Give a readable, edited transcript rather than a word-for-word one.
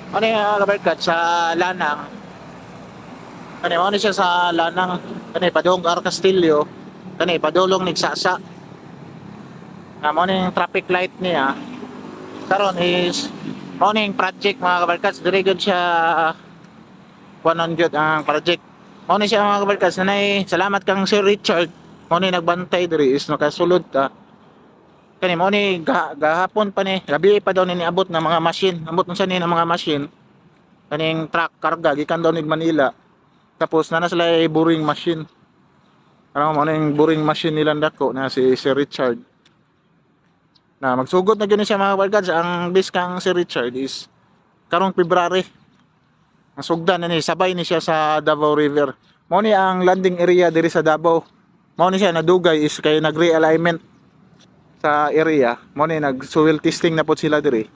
Ano yung kabarkad sa Lanang? Ano siya sa Lanang? Kani padung Ar Castillo. Kani padulong Nigsasa. Mo yung traffic light niya. Karon is morning project mga kabarkads. Dire gud siya 100 ang project. Mo ni siya mga kabarkads. Nanay, salamat kang Sir Richard. Mo ni nagbantay dire is nakasulod ta. Kani mo ni gahapon pa ni, gabi pa daw ni abot ng mga machine. Abot na siya ni ng mga machine. Kaning truck karga gikan daw ni Manila. Tapos na sila boring machine. Ano mo yung boring machine nilang dako na si Sir Richard. Na magsugot na gyud siya mga kabarkads. Ang bis kang si Richard is karong February. Nasugdan na ni sabay ni siya sa Davao River. Mao ni ang landing area diri sa Davao. Mao ni siya nadugay is kay nag-realignment sa area. Mao ni nag soil testing na pod sila diri.